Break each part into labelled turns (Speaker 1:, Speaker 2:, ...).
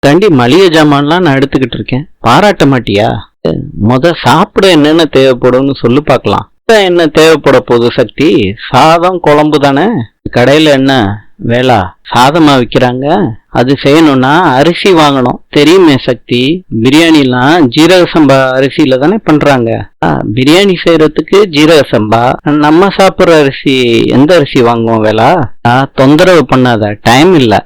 Speaker 1: கண்டி மளிகை ஜாமான்லாம் நான் எடுத்துக்கிட்டு இருக்கேன், பாராட்ட மாட்டியா? சாப்பிட என்னென்ன தேவைப்படும்னு சொல்லு பார்க்கலாம். என்ன தேவைப்பட போகுது சக்தி? சாதம் குழம்பு தானே. கடையில என்ன வேளா சாதமா விற்கிறாங்க? அது செய்யணும்னா அரிசி வாங்கணும், தெரியுமே சக்தி. பிரியாணிலாம் ஜீரக சம்பா அரிசியில தானே பண்றாங்க. பிரியாணி செய்யறதுக்கு ஜீரக சம்பா, நம்ம சாப்பிடுற அரிசி எந்த அரிசி வாங்குவோம் வேளா? தொந்தரவு பண்ணாத, டைம் இல்ல,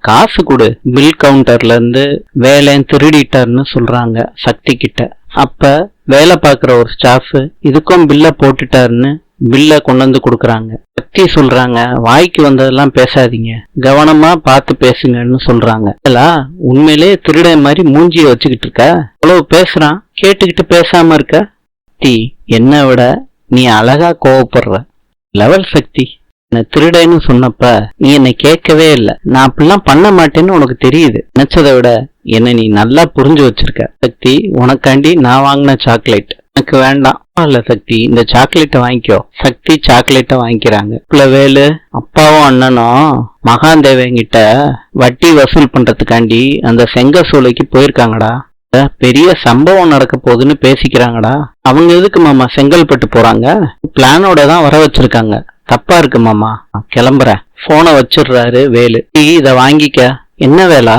Speaker 1: காசு கொடு. பில் கவுண்டர்ல இருந்து வேலையும் திருடிட்டாருன்னு சொல்றாங்க சக்தி கிட்ட. அப்ப வேலை பார்க்குற ஒரு ஸ்டாஃப் இதுக்கும் பில்ல போட்டுட்டாருன்னு பில்ல கொண்டு வந்து கொடுக்குறாங்க. சக்தி சொல்றாங்க, வாய்க்கு வந்ததெல்லாம் பேசாதீங்க, கவனமா பார்த்து பேசுங்கன்னு சொல்றாங்க. உண்மையிலே திருடன் மாதிரி மூஞ்சிய வச்சுக்கிட்டு இருக்க, அவ்வளவு பேசுறான், கேட்டுக்கிட்டு பேசாம இருக்க. சக்தி, என்னை விட நீ அழகா கோவப்படுற லெவல் சக்தி. என்ன திருடன்னு சொன்னப்ப நீ என்னை கேட்கவே இல்லை. நான் அப்படிலாம் பண்ண மாட்டேன்னு உனக்கு தெரியுது. நினைச்சதை விட என்ன நீ நல்லா புரிஞ்சு வச்சிருக்க சக்தி. உனக்காண்டி நான் வாங்கின சாக்லேட் எனக்கு வேண்டாம். இல்ல சக்தி, இந்த சாக்லேட்டை வாங்கிக்கோ. சக்தி சாக்லேட்டை வாங்கிக்கிறாங்க. வேலு அப்பாவும் அண்ணனும் மகாதேவங்கிட்ட வட்டி வசூல் பண்றதுக்காண்டி அந்த செங்க சூளைக்கு போயிருக்காங்கடா. பெரிய சம்பவம் நடக்க போகுதுன்னு பேசிக்கிறாங்கடா. அவங்க எதுக்கு மாமா செங்கல்பட்டு போறாங்க? பிளானோட தான் வர வச்சிருக்காங்க. தப்பா இருக்கு மாமா, கிளம்புறேன். போனை வச்சிடுறாரு வேலு. இத வாங்கிக்க. என்ன வேலா?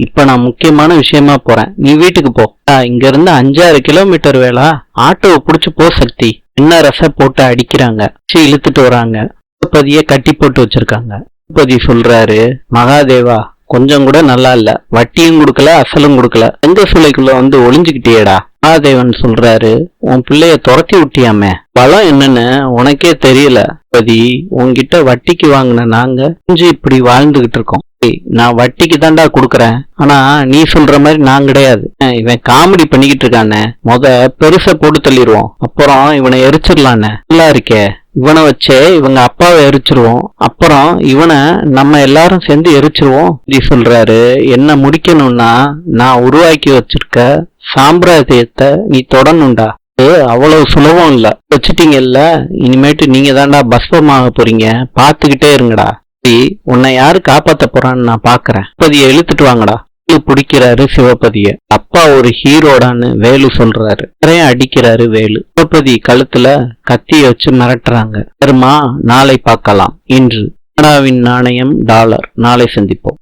Speaker 1: இப்ப நான் முக்கியமான விஷயமா போறேன், நீ வீட்டுக்கு போ. இங்க இருந்து 5-6 கிலோமீட்டர் வேலா, ஆட்டோவை புடிச்சு போ சக்தி. என்ன ரச போட்டு அடிக்கிறாங்க, இழுத்துட்டு வராங்க. திருப்பதிய கட்டி போட்டு வச்சிருக்காங்க. திருப்பதி சொல்றாரு, மகாதேவா கொஞ்சம் கூட நல்லா இல்ல, வட்டியும் கொடுக்கல அசலும் கொடுக்கல, எந்த சூளைக்குள்ள வந்து ஒளிஞ்சுக்கிட்டியேடா. மகாதேவன் சொல்றாரு, உன் பிள்ளைய துரத்தி விட்டியாமே, பலம் என்னன்னு உனக்கே தெரியல. பதி உன்கிட்ட வட்டிக்கு வாங்கின நாங்க கொஞ்சம் இப்படி வாழ்ந்துகிட்டு இருக்கோம். நான் வட்டிக்கு தாண்டா குடுக்கறேன், ஆனா நீ சொல்ற மாதிரி நான் கிடையாது. இவன் காமெடி பண்ணிக்கிட்டு இருக்கானே, பெருசா போட்டு தள்ளிடுவோம், அப்புறம் இவனை எரிச்சிடலான்னு. நல்லா இருக்கே, இவனை வச்சே இவங்க அப்பாவை எரிச்சிருவோம், அப்புறம் இவனை நம்ம எல்லாரும் சேர்ந்து எரிச்சிருவோம். இப்படி சொல்றாரு. என்ன முடிக்கணும்னா நான் உருவாக்கி வச்சிருக்க சாம்ராஜ்யத்தை நீ தொடணும்டா. அவ்வளவு சுலபம் இல்ல. வச்சுட்டீங்கல்ல, இனிமேட்டு நீங்க தாண்டா பஸ்பமாக போறீங்க, பாத்துக்கிட்டே இருங்கடா. உன்னை யாரு காப்பாத்த போறான்னு நான் பாக்குறேன். பதிய இழுத்துட்டு வாங்கடா. பிடிக்கிறாரு சிவபதிய. அப்பா ஒரு ஹீரோடான்னு வேலு சொல்றாரு. நிறைய அடிக்கிறாரு வேலு. சிவபதி கழுத்துல கத்திய வச்சு மிரட்டுறாங்க. நாளை பார்க்கலாம். இன்று கனடாவின் நாணயம் $. நாளை சந்திப்போம்.